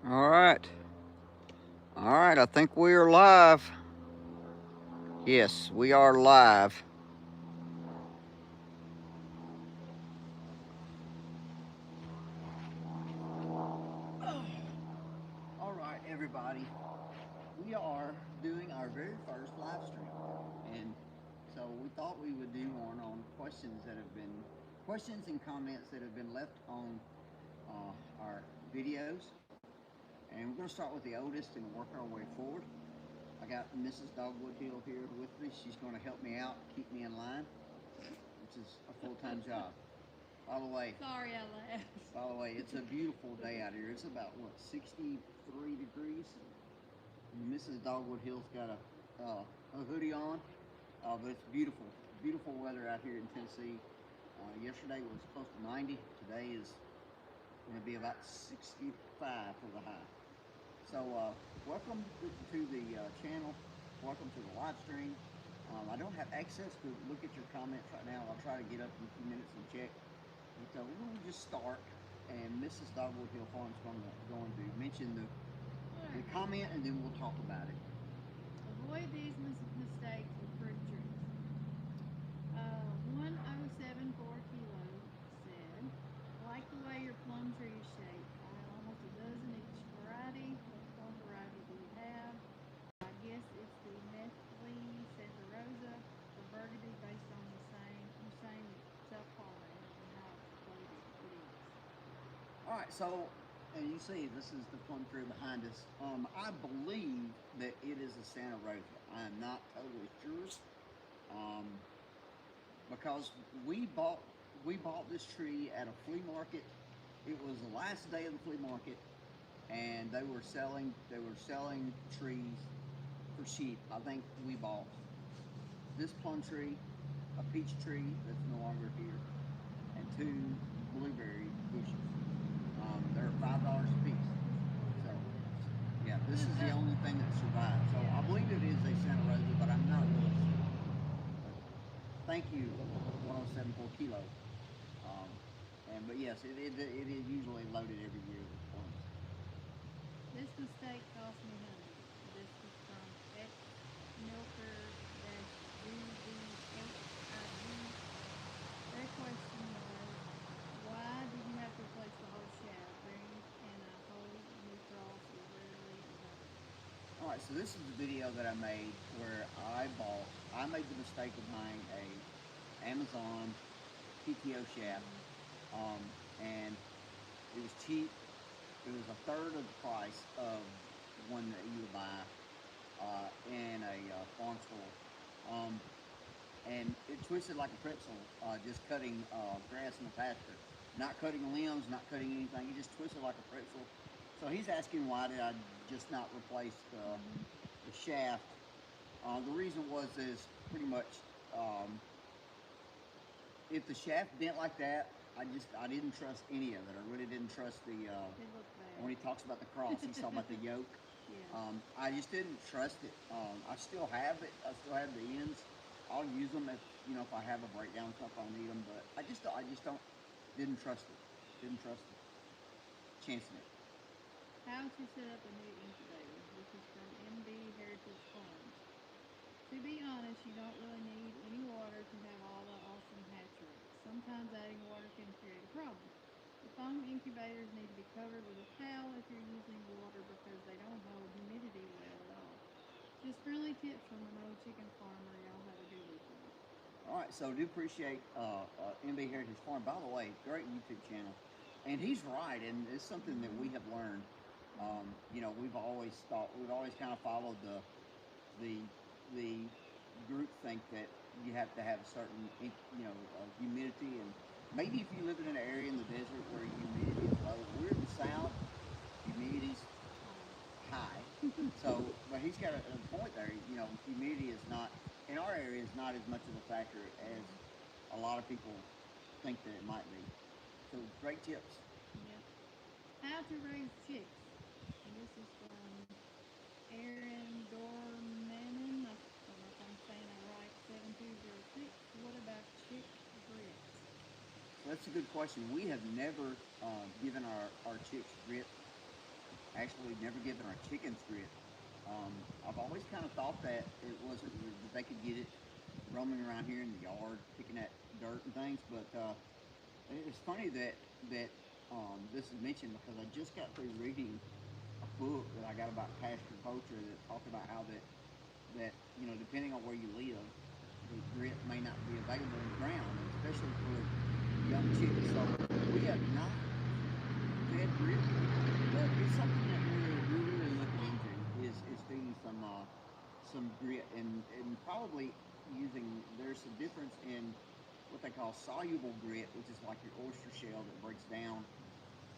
All right. All right. I think we are live. Yes, we are live. All right, everybody. We are doing our very first live stream. And so we thought we would do one on questions and comments that have been left on our videos. And we're going to start with the oldest and work our way forward. I got Mrs. Dogwood Hill here with me. She's going to help me out, keep me in line, which is a full time job. By the way, Sorry, I laughed. it's a beautiful day out here. It's about what 63 degrees. Mrs. Dogwood Hill's got a hoodie on, but it's beautiful, beautiful weather out here in Tennessee. Yesterday was close to 90. Today is going to be about 65 for the high. So welcome to the channel. Welcome to the live stream. I don't have access to look at your comments right now. I'll try to get up in a few minutes and check. But we're going to just start, and Mrs. Dogwood Hill Farm is going to mention the comment, and then we'll talk about it. Avoid these mistakes with fruit trees. 1074 kilo said, I like the way your plum tree is shaped. I have almost a dozen each variety. What plum variety do you have? I guess it's the Methley Santa Rosa or Burgundy based on the same self-pollinated and how exploded it is. All right, so and you see this is the plum tree behind us. I believe that it is a Santa Rosa. I am not totally sure, um, because we bought this tree at a flea market. It was the last day of the flea market, and they were selling trees for cheap. I think we bought this plum tree, a peach tree that's no longer here, and two blueberry bushes. They're $5 a piece. So yeah, this is the only thing that survived. So I believe it is a Santa Rosa, but I'm not really sure. But thank you, 1074 kilo. Um, but yes, it is usually loaded every year with plums. This mistake cost me hundreds. This was from X Milker DVHIG. Their question was, why did you have to replace the whole shaft? Bearings and a whole new cross is rarely done. All right, so this is the video that I made where I made the mistake of buying a Amazon PTO shaft, and it was cheap. It was a third of the price of one that you would buy in a farm store. Um, and it twisted like a pretzel, just cutting grass in the pasture. Not cutting limbs, not cutting anything. It just twisted like a pretzel. So he's asking why did I just not replace the shaft. The reason was is pretty much um, if the shaft bent like that, I didn't trust any of it. I really didn't trust the It looked bad. when he talks about the cross, he's talking about the yoke. Yeah. I just didn't trust it. I still have it. I still have the ends. I'll use them if I have a breakdown stuff I'll need them. But I just don't didn't trust it. Didn't trust it. Chancing it. How to set up a new incubator. This is from MB Heritage Farms. To be honest, you don't really need any water to have all the awesome hatch rates. Sometimes adding water can create a problem. The foam incubators need to be covered with a towel if you're using water because they don't hold humidity well at all. Just friendly tips from an old chicken farmer. Y'all have a good weekend. All right, so I do appreciate MB Heritage Farm. By the way, great YouTube channel, and he's right, and it's something that we have learned. We've always kind of followed the the group think that you have to have a certain humidity, and maybe if you live in an area in the desert where humidity is low. We're in the south, humidity's high. So, but he's got a point there. Humidity is not in our area is not as much of a factor as a lot of people think that it might be. So, great tips. Yep. How to raise chicks. And this is from Aaron Dormanin. I don't know if I'm saying that right. 7206. What about chick grits? So that's a good question. We have never given our chicks grit, Actually, we've never given our chickens grit. I've always kind of thought that it wasn't that they could get it roaming around here in the yard, picking at dirt and things. But it's funny that this is mentioned because I just got through reading a book that I got about pasture culture that talked about how that depending on where you live, the grit may not be available in the ground, and especially for young chicks. So we have not fed grit, but it's something that we're really looking into is feeding some grit and probably using. There's a difference in what they call soluble grit, which is like your oyster shell that breaks down,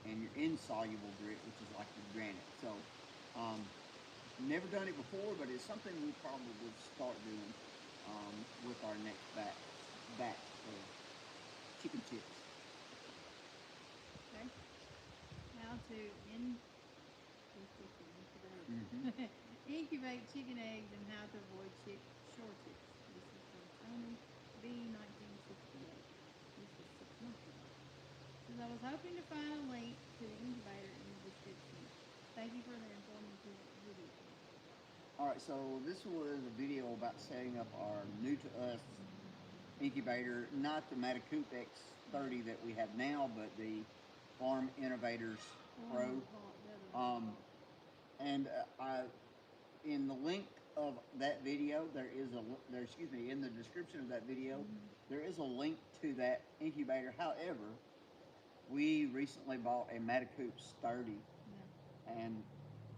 and your insoluble grit, which is like your granite. So, never done it before, but it's something we'll probably start doing with our next batch of chicken chicks. Okay. How to incubate chicken eggs and how to avoid shortage. This is from Tony B. 1968. This is 6 months ago. Says I was hoping to find a link to the incubator in the description. Thank you for the informative video. Alright, so this was a video about setting up our new to us incubator, not the Matacoop X30 that we have now, but the Farm Innovators Pro. In the link of that video, in the description of that video, there is a link to that incubator. However, we recently bought a Matacoop 30, and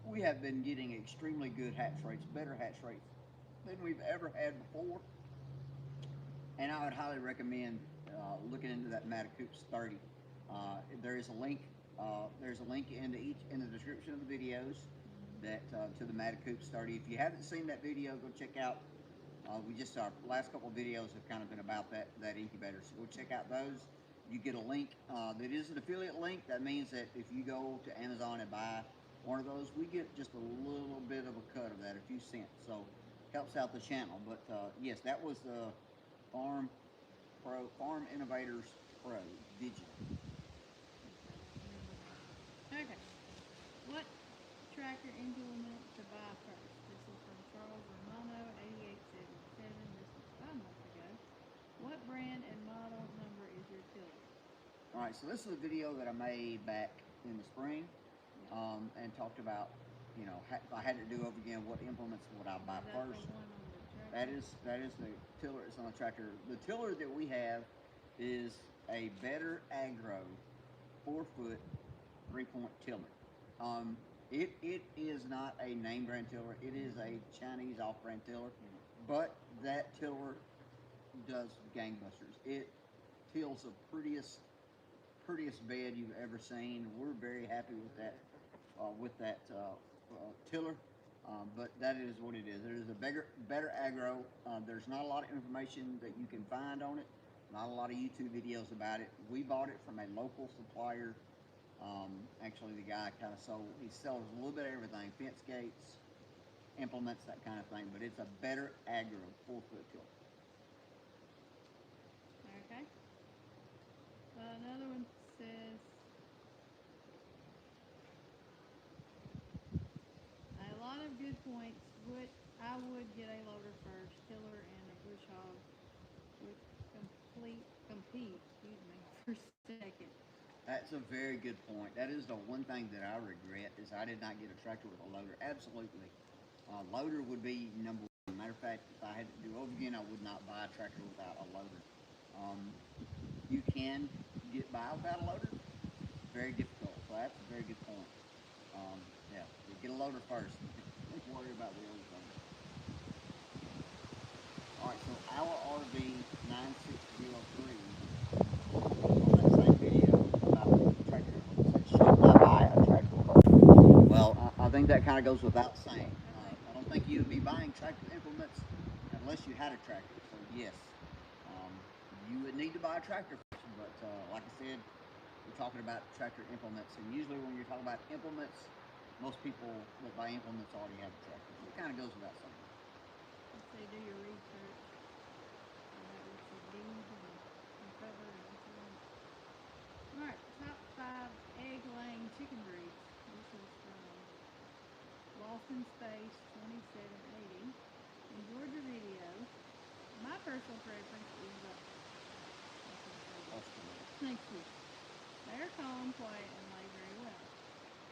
we have been getting extremely good hatch rates, better hatch rates than we've ever had before. And I would highly recommend looking into that Matacoop 30. There is a link. There's a link in the description of the videos that to the Matacoop 30. If you haven't seen that video, go check out. Our last couple of videos have kind of been about that incubator. So go check out those. You get a link that is an affiliate link. That means that if you go to Amazon and buy one of those, we get just a little bit of a cut of that, a few cents. So helps out the channel. But yes, that was the Farm Innovators Pro Digital. Okay. What tractor implement to buy first? This is from Charles Romano, 8877. This was 5 months ago. What brand and model number is your tiller? Alright, so this is a video that I made back in the spring, and talked about, if I had to do over again, what implements would I buy first? That is the tiller that's on the tractor. The tiller that we have is a Better Agro 4-foot 3-point tiller. It is not a name brand tiller. It is a Chinese off-brand tiller, but that tiller does gangbusters. It tills the prettiest bed you've ever seen. We're very happy with that tiller. But that is what it is. It is a Better Agro. There's not a lot of information that you can find on it. Not a lot of YouTube videos about it. We bought it from a local supplier. Actually, the guy he sells a little bit of everything, fence gates, implements, that kind of thing. But it's a Better Agro 4-foot tiller. Okay. Another one says, a lot of good points. I would get a loader first. Tiller and a bush hog would compete for second. That's a very good point. That is the one thing that I regret is I did not get a tractor with a loader. Absolutely. Loader would be number one. Matter of fact, if I had to do over again, I would not buy a tractor without a loader. You can get by without a loader. Very difficult. So that's a very good point. Yeah, get a loader first. Don't worry about the other thing. Alright, so our RV 9603 on that same video about the tractor said, should I buy a tractor first? Well, I think that kind of goes without saying. I don't think you'd be buying tractor implements unless you had a tractor. So yes, you would need to buy a tractor first. But like I said, we're talking about tractor implements, and usually when you're talking about implements, most people that buy implements already have a tractor. So it kind of goes without saying. Let's say do your research. What you need and cover and everything. Alright, top 5 egg laying chicken breeds. This is from Open Space 2780. Enjoyed your video. My personal preference is the Thank you. They are calm, quiet, and lay very well.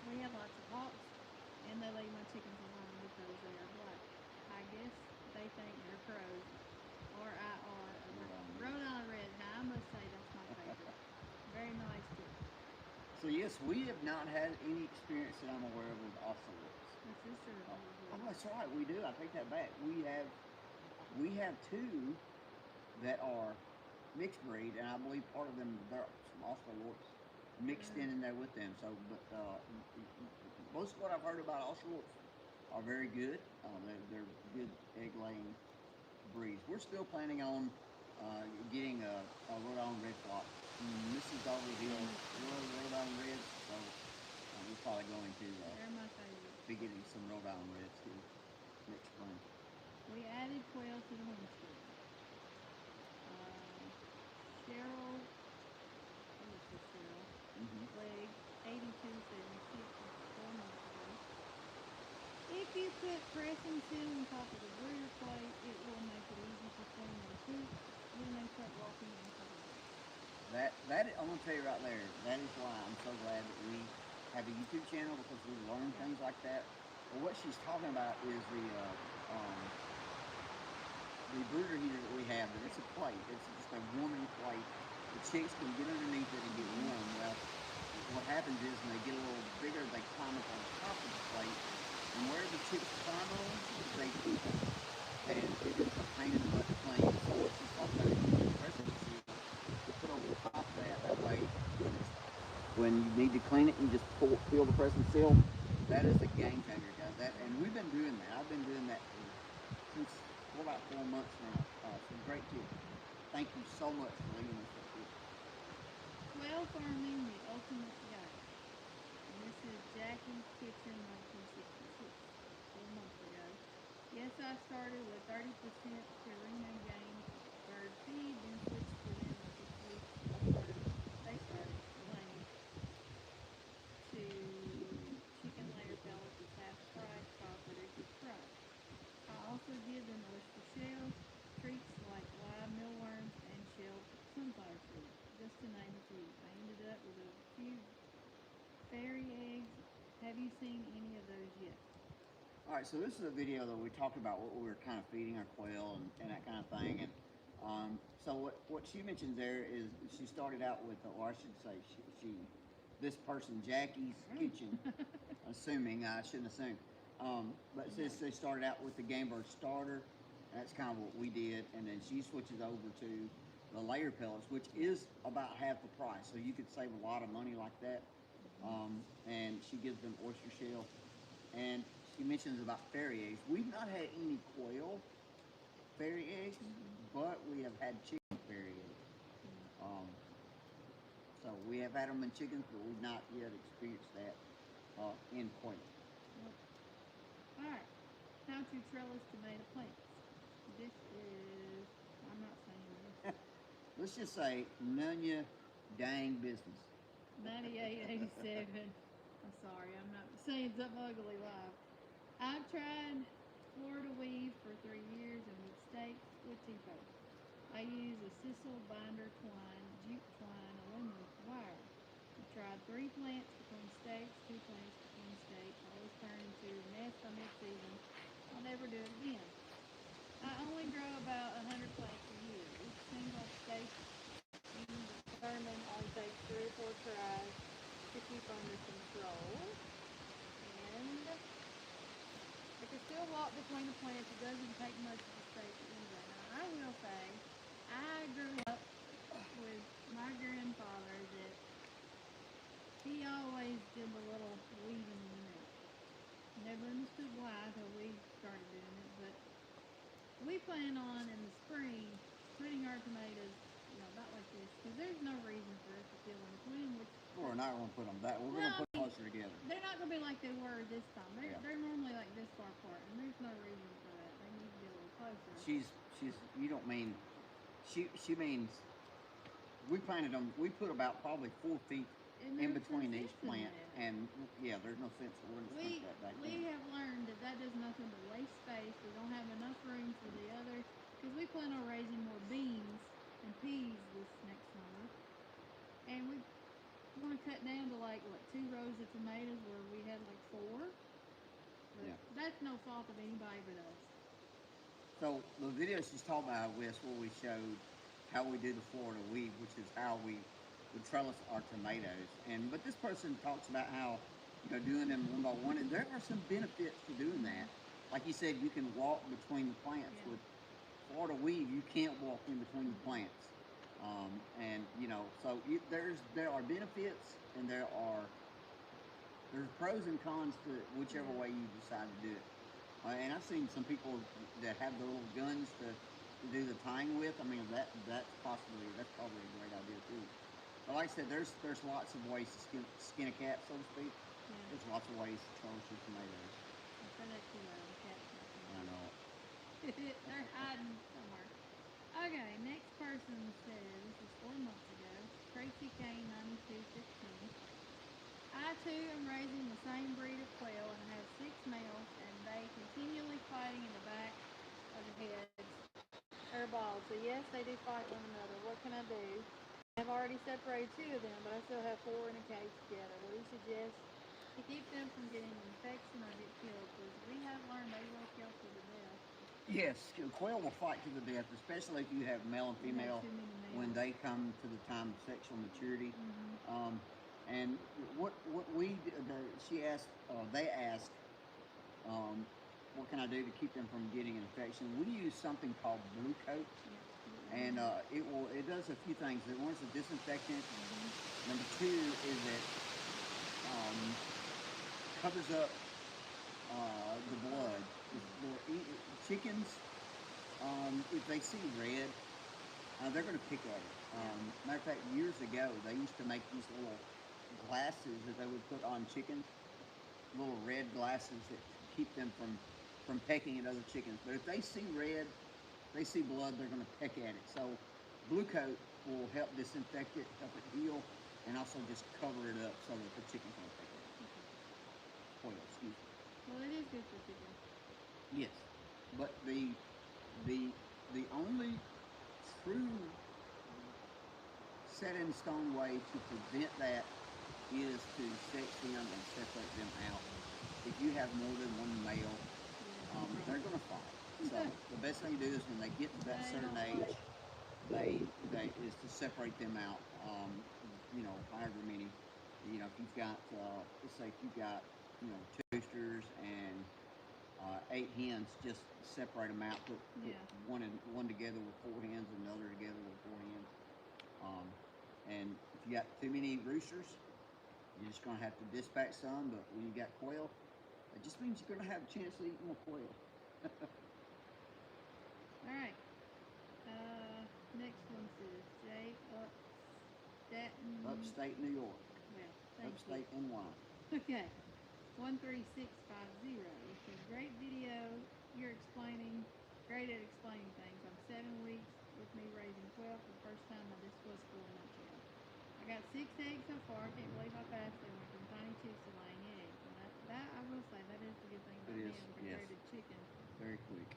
We have lots of hawks, and they leave my chickens alone because they are black. I guess they think they're crows, or Rhode Island Red. Now I must say that's my favorite. Very nice too. So yes, we have not had any experience that I'm aware of with ocelots. My sister. Oh, that's right, we do. I take that back. We have two that are mixed breed, and I believe part of them there are some ocelots mixed in there with them. So, but most of what I've heard about ocelots are very good. They're good egg laying breeds. We're still planning on getting a Rhode Island red flock. Mrs. Dogwood Hill Rhode Island reds, so we're probably going to they're my favorite. Be getting some Rhode Island reds here next spring. We added Quail to the homestead. Cheryl, leg 8276 4 months ago. If you put press and seal on top of the brooder plate, it will make it easy to clean their poop when they start walking on top of it. I'm gonna tell you right there. That is why I'm so glad that we have a YouTube channel, because we learn things like that. But what she's talking about is the brooder heater that we have. That it's a plate. It's just a warming plate. The chicks can get underneath it and get warm. Well, what happens is when they get a little bigger, they climb up on top of the plate, and where the chicks climb on, they keep it. And it is a pain in the butt to clean. So what she's talking about is using pressure seal to put over the top of that. That way, when you need to clean it, you just peel the press and seal. That is a game changer, guys. And we've been doing that. I've been doing that since for about 4 months now. Some great tips. Thank you so much for leaving us that tip. Quail farming, the ultimate guide. And this is Jackie's Kitchen 1966, 4 months ago. Yes, I started with 30% Purina game bird feed, then switched to them with 6 weeks after they started laying to chicken layer pellets with half price, copper, equals price. I also give them oyster shells, treats like live mealworms, and shelled sunflower seeds, just to name a few. I ended up with a few fairy eggs. Have you seen any of those yet? All right, so this is a video that we talked about what we were kind of feeding our quail and that kind of thing. And so what she mentions there is she started out with, or I should say, this person, Jackie's Kitchen, assuming, I shouldn't assume, but it says they started out with the game bird starter. That's kind of what we did, and then she switches over to the layer pellets, which is about half the price, so you could save a lot of money like that. And she gives them oyster shell, and she mentions about fairy eggs. We've not had any quail fairy eggs, but we have had chicken fairy eggs. So we have had them in chickens, but we've not yet experienced that in quail. Alright, how to trellis tomato plants. This is, I'm not saying this. Let's just say, none of your dang business. 9887. I'm sorry, I'm not saying something ugly live. I've tried Florida weave for 3 years and with stakes with T-post. I use a sisal binder twine, jute twine, aluminum wire. I tried 3 plants between stakes, 2 plants between stakes. Always turn into a nest by mid-season. I'll never do it again. I only grow about 100 plants a year. Each single stake being determined only takes 3 or 4 tries to keep under control. And I can still walk between the plants. It doesn't take much of a stake either. Now, I will say, I grew up with my grandfather that he always did the little weeding, you know. Never understood why until we started doing it, but we plan on in the spring putting our tomatoes, you know, about like this, because there's no reason for us to fill in between. We're not going to put them that. We're going to put them closer together. They're not going to be like they were this time. They're normally like this far apart, and there's no reason for that. They need to be a little closer. You don't mean, she means, we planted them, we put about probably 4 feet in between each plant, and yeah, there's no sense for us to put that back in. We have learned that does nothing but waste space. We don't have enough room for the other, because we plan on raising more beans and peas this next summer. And we're going to cut down to like, what, 2 rows of tomatoes where we had like 4? But Yeah. that's no fault of anybody but us. So the video she's talking about was where we showed how we do the Florida weed, which is how we would trellis our tomatoes. But this person talks about how, doing them one by one, and there are some benefits for doing that. Like you said, you can walk between the plants. Yeah. With Florida weed, you can't walk in between the plants. So there are benefits, and there's pros and cons to whichever way you decide to do it. And I've seen some people that have the little guns to do the tying with. I mean, that's probably a great idea too. But like I said, there's lots of ways to skin a cat, so to speak. Yeah. There's lots of ways to trellis your tomatoes. I said that too well. The cat's I know. They're hiding somewhere. Okay, next person said, this is 4 months ago, Tracy Kane 9215. I too am raising the same breed of quail and have 6 males, and they continually fighting in the back of the heads or balls. So yes, they do fight one another. What can I do? I've already separated 2 of them, but I still have 4 in a cage together. What do you suggest to keep them from getting an infection or get killed? Because we have learned they will kill to the death. Yes, quail will fight to the death, especially if you have male and female when they come to the time of sexual maturity. And what we she asked, they asked, what can I do to keep them from getting an infection? We use something called Blue Coat, and it does a few things. One's a disinfectant. Number 2 is it covers up the blood. The chickens, if they see red, they're going to pick at it. Matter of fact, years ago, they used to make these little glasses that they would put on chickens, little red glasses that keep them from pecking at other chickens. But if they see red, they see blood, they're going to peck at it. So Blue Coat will help disinfect it, help it heal, and also just cover it up so that the chickens won't peck at it. Quail, excuse me. Well, it is good for chickens. Yes, but the only true set in stone way to prevent that is to sex them and separate them out. If you have more than one male, they're going to fight. So the best thing to do is when they get to that certain age, they is to separate them out. However many. If you've got, let's say if you've got, 2 roosters and 8 hens, just separate them out. Put one together with 4 hens and another together with 4 hens. And if you got too many roosters, you're just going to have to dispatch some. But when you got quail, it just means you're going to have a chance to eat more quail. All right. Next one says Jay Upstate New York. Well, thank Upstate you. NY. Okay. 13650. It says, great video. You're great at explaining things. I'm 7 weeks with me raising quail for the first time. This was 4 months ago. I got 6 eggs so far. I can't believe how fast they went from tiny chicks to laying eggs. And I will say that is the good thing about them compared to chickens. Very quick.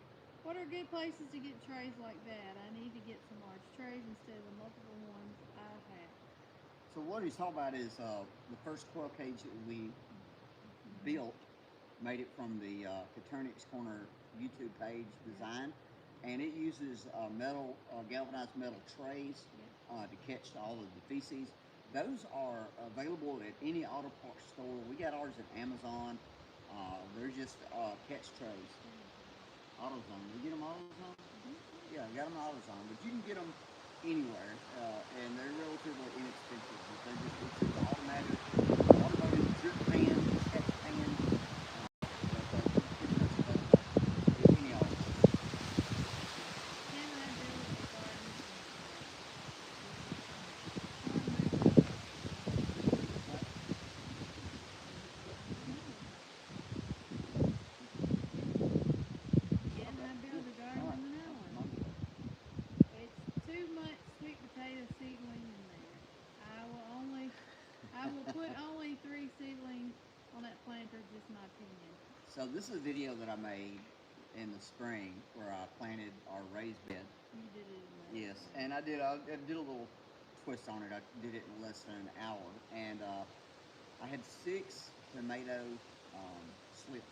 What are good places to get trays like that? I need to get some large trays instead of the multiple ones I have. So what he's talking about is the first quail cage that we built, made it from the Caternix Corner YouTube page design, and it uses galvanized metal trays to catch all of the feces. Those are available at any auto parts store. We got ours at Amazon. They're just catch trays. AutoZone. You get them AutoZone? Yeah, I got them AutoZone, but you can get them anywhere, and they're relatively inexpensive. But they're just automatic drip pan, catch pan. Any auto. Can I build a garden? Can I build a garden in that one? It's too much sweet potato seedling in there. I will put only 3 seedlings on that planter, just my opinion. So this is a video that I made in the spring where I planted our raised bed. You did it in that. Yes, and I did a little twist on it. I did it in less than an hour, and I had 6 tomato slips,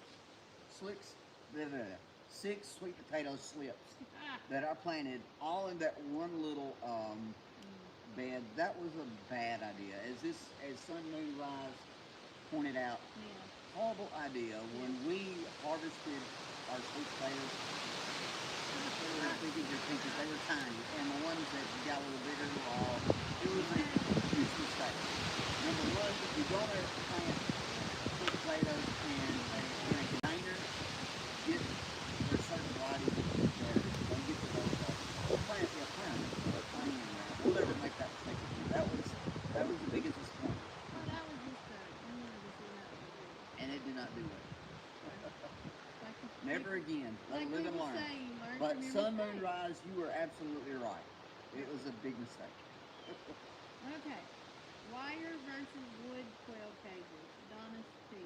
slicks, blah, blah, blah, 6 sweet potato slips that I planted all in that one little bed. That was a bad idea. As Sun Moon Rise pointed out, horrible idea. When we harvested our sweet potatoes, they were as big as your pinkies. They were tiny, and the ones that got a little bigger were all. It was a huge mistake. Number one, if you don't ever plant sweet potatoes in a container, there's certain varieties that don't get to those. Plant them. We'll never make that mistake again. That was the biggest disappointment. Well, that was just I wanted to see how it would do. And it did not do it. Like Never again. Like Live and people learn. say, you learn But from your Sun Moon mistakes. Rise, you were absolutely right. It was a big mistake. Okay. Wire versus wood quail cages. Donna's T.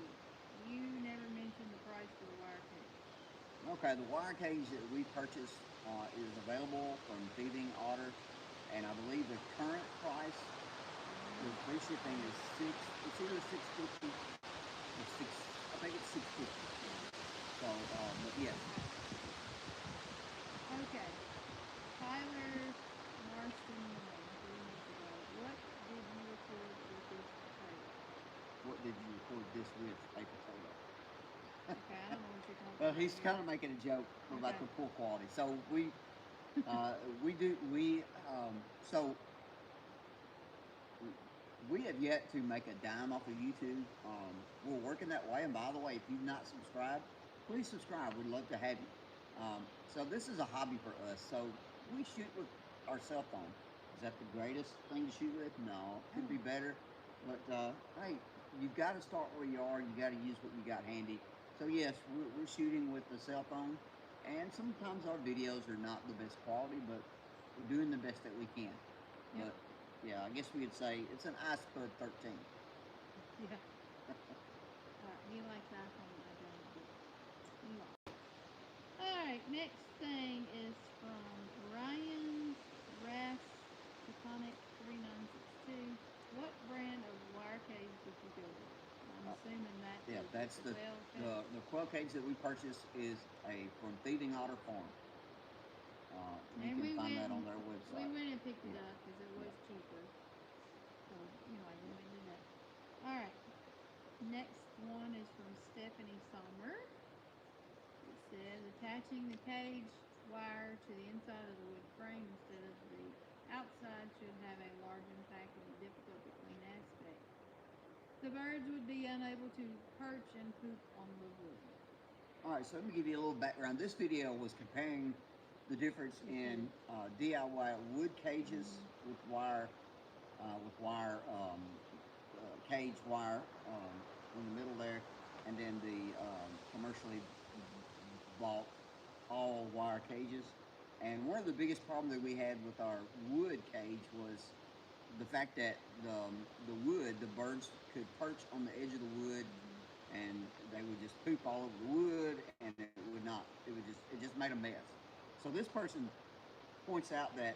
You never mentioned the price for the wire cage. Okay, the wire cage that we purchased is available from Thieving Otter, and I believe the current price for free shipping is it's either $6.50 or I think it's $6.50. So, but yes. Okay. Tyler Marston 3 months ago. What did you record with this potato? What did you record this with? A potato. Okay, I don't know what you're talking Well, about. he's kind of making a joke about the poor quality. So we have yet to make a dime off of YouTube. We're working that way. And by the way, if you've not subscribed, please subscribe. We'd love to have you. So this is a hobby for us. So we shoot with our cell phone. Is that the greatest thing to shoot with? No, could be better. But hey, you've got to start where you are. You got to use what you got handy. So yes, we're shooting with the cell phone, and sometimes our videos are not the best quality, but we're doing the best that we can. Yep. But yeah, I guess we could say it's an iSpud 13. Yeah. He likes iPhone, I don't. Anyway. Alright, next thing is from Ryan's Ras Taconic 3962. What brand of wire cage did you go with? I'm assuming That's the quail cage. The quail cage that we purchased is from Thieving Otter Farm. You can find that on their website. We went and picked it up because it was cheaper. So anyway, we went and did that. All right. Next one is from Stephanie Sommer. It says attaching the cage wire to the inside of the wood frame instead of the outside should have a large impact on the difficult to clean aspect. The birds would be unable to perch and poop on the wood. Alright, so let me give you a little background. This video was comparing the difference in DIY wood cages with wire, cage wire in the middle there, and then the commercially bought all wire cages. And one of the biggest problems that we had with our wood cage was the fact that the birds could perch on the edge of the wood, and they would just poop all over the wood, and it just made a mess. So this person points out that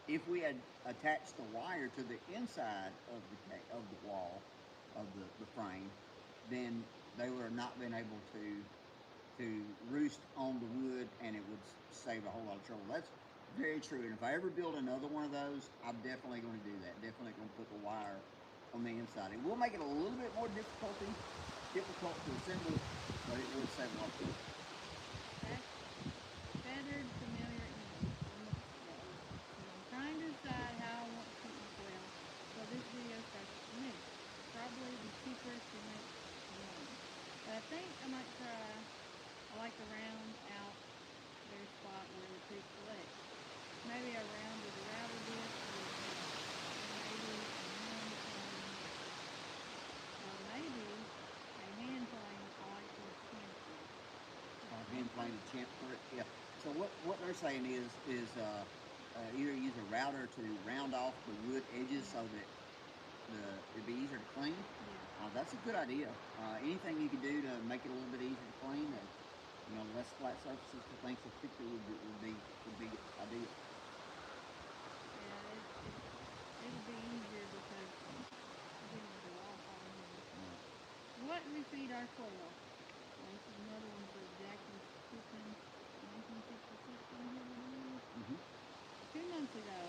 if we had attached the wire to the inside of the wall of the frame, then they would have not been able to roost on the wood, and it would save a whole lot of trouble. That's very true. And if I ever build another one of those, I'm definitely going to do that. Definitely going to put the wire on the inside. It will make it a little bit more difficult to assemble, but it will save a lot of trouble. Feathered familiar image from months ago. I'm trying to decide how I want to keep my quail, so this video starts with me. Probably the cheapest to make one. But I think I might try, I like to round out their spot where the poop collects. Maybe I rounded it out a bit, or maybe a hand plane I like to champ with. Hand plane to champ for it, yeah. So what they're saying is either use a router to round off the wood edges so that it'd be easier to clean. Yeah. That's a good idea. Anything you can do to make make it a little bit easier to clean. You know, less flat surfaces for things to stick to would be ideal. Yeah, it'll be easier because we don't do all falling in. Right. What do we feed our quail? Well, this is another one for Jackie's Kitchen, 1966 on here, I believe. 2 months ago,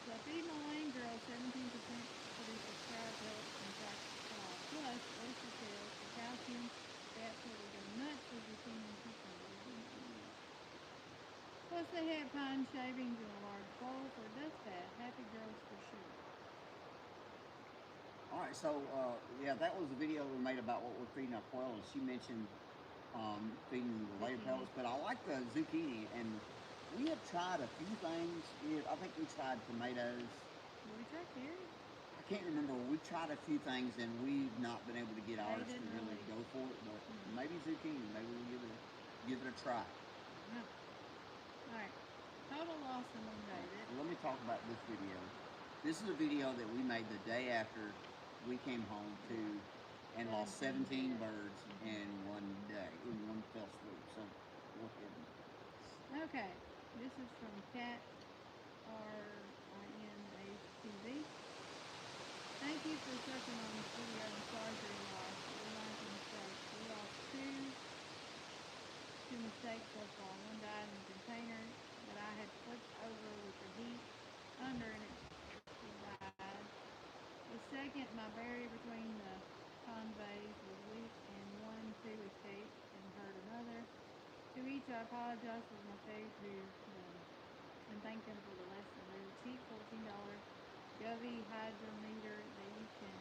so I feed my lane girl 17% produces sprout help and plus oyster shells for calcium. That's where we go nuts with the senior cucumber. Plus they have pine shavings in a large bowl for dust bath. Happy girls for sure. Alright, so yeah, that was a video we made about what we're feeding our quail, and she mentioned feeding the layer pellets, but I like the zucchini, and we have tried a few things. I think we tried tomatoes. Did we try carrots? I can't remember. We've tried a few things, and we've not been able to get ours to didn't really really. go for it, but maybe zucchini, maybe we'll give it a try. Yeah. Alright, total loss in one day. Let me talk about this video. This is a video that we made the day after we came home and lost 17 birds in one day, in one fell swoop. So look at it. Okay, this is from Cat RINATV. Thank you for touching on this video and sorry for your loss. We learned from mistakes. We lost two mistakes so far. One died in a container that I had flipped over with the heat under and it died. The second, my barrier between the conveys was weak and two escaped and hurt another. To each I apologize for my failure to and thank them for the lesson. There's a cheap $14 Govey hydrometer that you can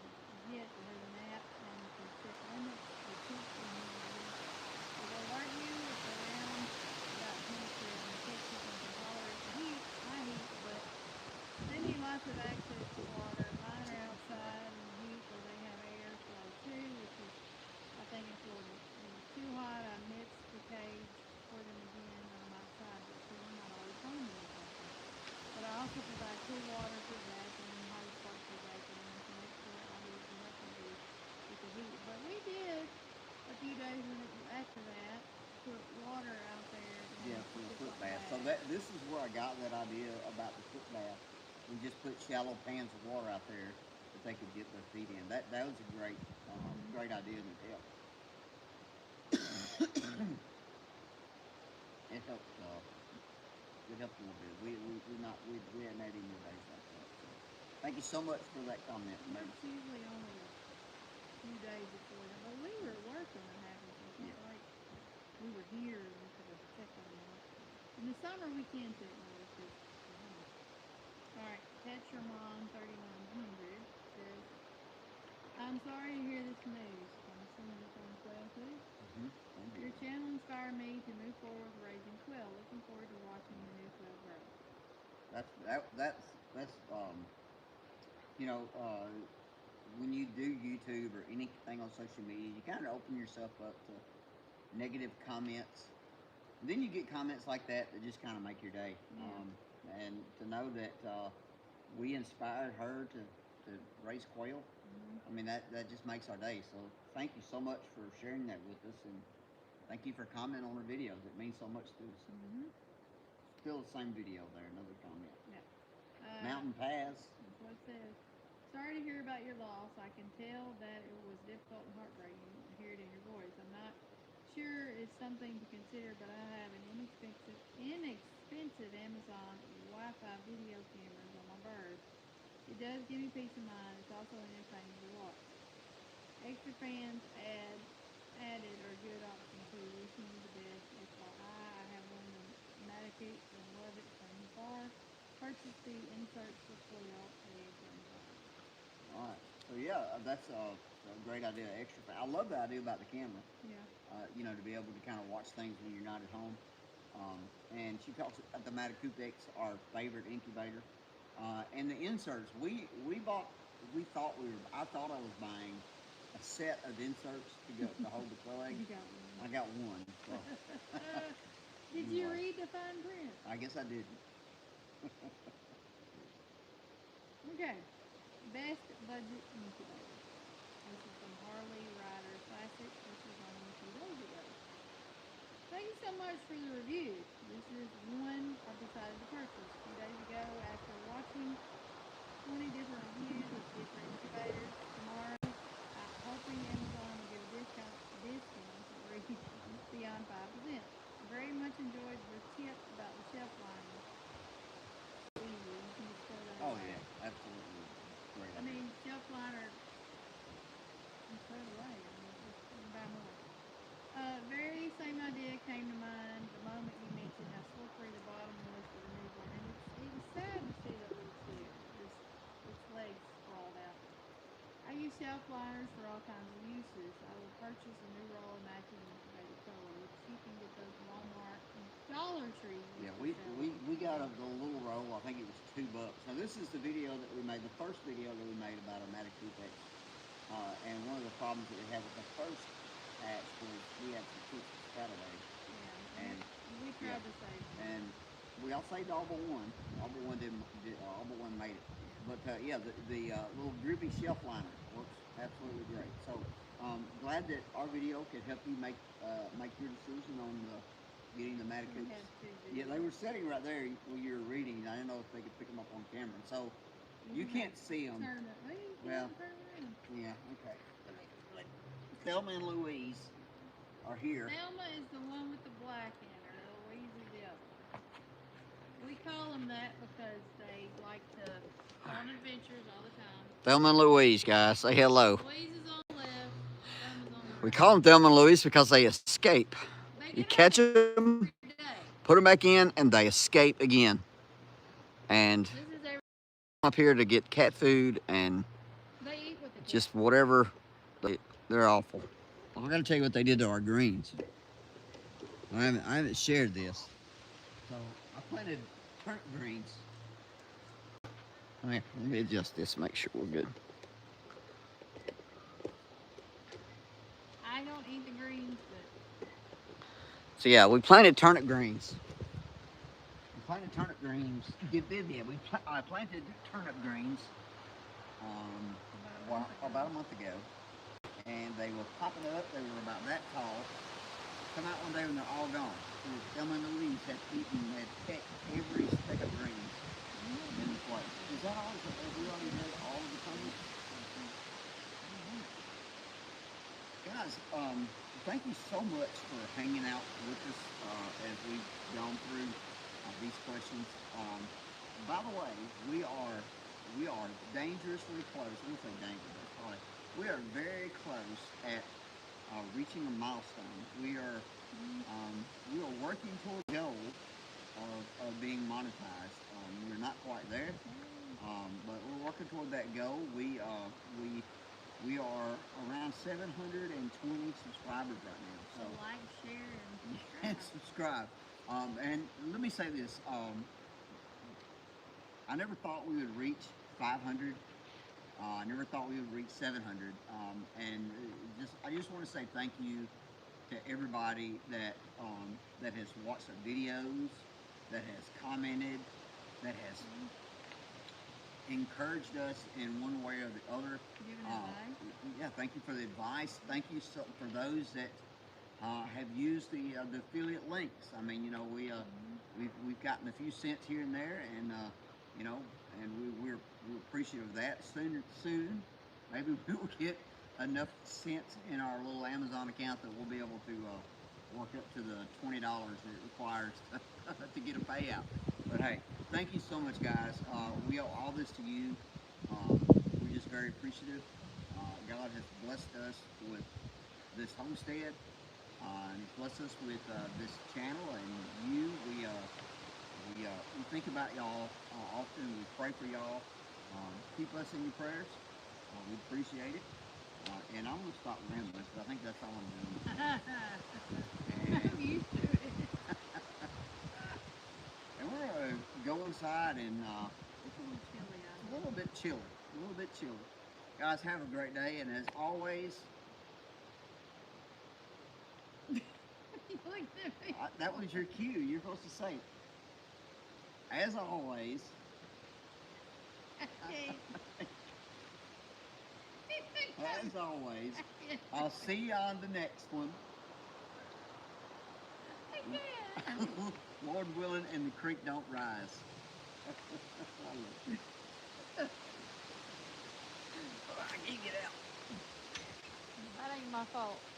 get that has an app and can set limits for cheap and it will alert you if around about temperature and Texas and can tolerate the heat, high heat, but they need lots of access to water. Mine are outside in the heat where they have airflow too, which is I think important. If it's too hot, I mix the cage for them again on my side, but so we're not always home in the something. But I also provide cool water for vacuum, hot spark for vacuum to make sure I do nothing to do with the heat. But we did a few days after that put water out there. Yeah, for the foot bath. So this is where I got that idea about the foot bath. We just put shallow pans of water out there that they could get their feet in. That was a great idea and it helped. It helped. It helped a little bit. We hadn't had any more days like that. So thank you so much for that comment. It's usually only a few days before that, but we were working and having so it's not like we were here and we could have checked on them. In the summer we can check more because Alright, Tetramon 3900 says, I'm sorry to hear this news. I'm assuming it's on quail too. Your channel inspired me to move forward with raising quail. Looking forward to watching your new quail grow. That's you know, when you do YouTube or anything on social media, you kind of open yourself up to negative comments. And then you get comments like that just kind of make your day. And to know that we inspired her to raise quail, I mean, that just makes our day. So thank you so much for sharing that with us, and thank you for commenting on our videos. It means so much to us. Still the same video there, another comment. Mountain Pass. That's what it says. Sorry to hear about your loss. I can tell that it was difficult and heartbreaking to hear it in your voice. I'm not sure it's something to consider, but I have an inexpensive Amazon Wi-Fi video cameras on my bird. It does give me peace of mind. It's also entertaining to watch. Extra fans added are good option too. Wishing you the best. FYI, I have one of the Medicaid and love it from far. Purchase the inserts for quail eggs and Alright, so yeah, that's a great idea. Extra fan. I love the idea about the camera. You know, to be able to kind of watch things when you're not at home. And she calls it the Matacoopix, our favorite incubator. And the inserts, I thought I was buying a set of inserts to hold the quail eggs. I got one. So. Did you read the fine print? I guess I didn't. Okay, best budget incubator. This is from Harley Rider Classic. This is on Incubation. so much for the review. This is one I decided to purchase a few days ago after watching 20 different reviews of different incubators. Tomorrow, I'm hoping Amazon will give a discount or beyond 5%. Very much enjoyed the tip about the shelf lining. Easy, you can just throw that Oh away. yeah, absolutely. Great. I mean, shelf liner, you throw it away. I mean, you can buy more. Very same idea came to mind the moment you mentioned how slippery the bottom was for the newborn, and it was sad to see that little kid, just its legs sprawled out. I use shelf liners for all kinds of uses. I will purchase a new roll of matching incubator color, which you can get those Walmart and Dollar Tree. Yeah, we got the little roll. I think it was $2. Now this is the video that we made, the first video that we made about our Matic Apex. And one of the problems that we had with the first hatch was we had some kids out of there. Yeah, And we tried to save them. and we all saved all but one. All but one all but one made it. But yeah, the little droopy shelf liner works absolutely great. So glad that our video could help you make your decision on getting the Matic We Hoops. had two Yeah, they videos. were sitting right there while you were reading. I didn't know if they could pick them up on camera. So you can can't see them. turn it. Well, you Well, can turn it around. yeah, okay. Thelma and Louise are here. Thelma is the one with the black in her. Louise is the other one. We call them that because they like to go on adventures all the time. Thelma and Louise, guys, say hello. Louise is on the left. Thelma's on the right. We call them Thelma and Louise because they escape. You catch them, every day. put them back in, and they escape again. And This is every up here to get cat food and they eat with the cat. just whatever. They're awful. I gotta tell you what they did to our greens. I haven't shared this. So I planted turnip greens. Let me adjust this, make sure we're good. I don't eat the greens, but So yeah, we planted turnip greens. I planted turnip greens about a month ago, and they were popping up. They were about that tall. Come out one day when they're all gone. Thelma and Louise had pecked every speck of greens in the place. Is that all? Have we already read all of the comments? Guys, thank you so much for hanging out with us as we've gone through these questions. By the way, we are dangerously close. I won't say dangerous, probably. We are very close at reaching a milestone. We are working toward the goal of being monetized. We're not quite there, but we're working toward that goal. We are around 720 subscribers right now. So like, share, and subscribe. And let me say this. I never thought we would reach 500. I never thought we would reach 700. And I just want to say thank you to everybody that has watched our videos, that has commented, that has encouraged us in one way or the other. giving advice. Yeah, thank you for the advice. Thank you for those that have used the affiliate links. I mean, you know, we've gotten a few cents here and there, and you know, and we're appreciative of that. Soon, maybe we will get enough cents in our little Amazon account that we'll be able to work up to the $20 that it requires to get a payout. But hey, thank you so much, guys. We owe all this to you. We're just very appreciative. God has blessed us with this homestead, and He's blessed us with this channel and you. We think about y'all often. We pray for y'all. Keep us in your prayers. We appreciate it. And I'm going to stop rambling because I think that's all I'm doing. I'm used to it. And we're going to go inside and It's a little chilly out a little bit chilly. Guys, have a great day. And as always, here. You looked at me. that was your cue. You're supposed to say it. As always, Okay. as always, I'll see you on the next one. Lord willing, and the creek don't rise. I can't get out. That ain't my fault.